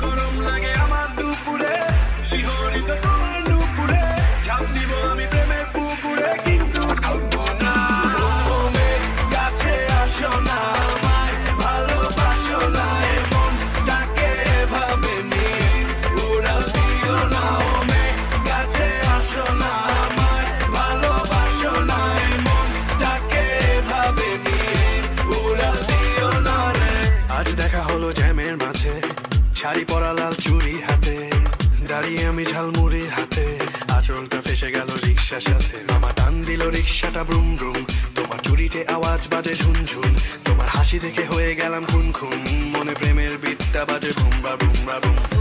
গরম লাগে আমার দুপুরে, শিহরিত তোমার নুপুরে, ঝাঁপ দিব আমি প্রেমের পুকুরে, কিন্তু ডুববো না। তুমি কাছে আসো না, আমায় ভালোবাসো না, এমনটাকে এভাবে নিয়ে উড়াল দিও না। ওমে কাছে আসো না, আমায় ভালোবাসো না, এমনটাকে এভাবে নিয়ে উড়াল দিও না রে। আজ দেখা হলো জ্যামের মাঝে, শাড়ি পরা লাল চুড়ি হাতে, দাঁড়িয়ে আমি ঝালমুড়ির হাতে, আঁচলটা ফেসে গেল রিক্সার সাথে। মামা টান দিল রিক্সাটা ব্রুম ব্রুম, তোমার চুরিতে আওয়াজ বাজে ঝুনঝুন, তোমার হাসি দেখে হয়ে গেলাম খুন খুন, মনে প্রেমের বিটটা বাজে ভুমরা ভুমরা ভুম।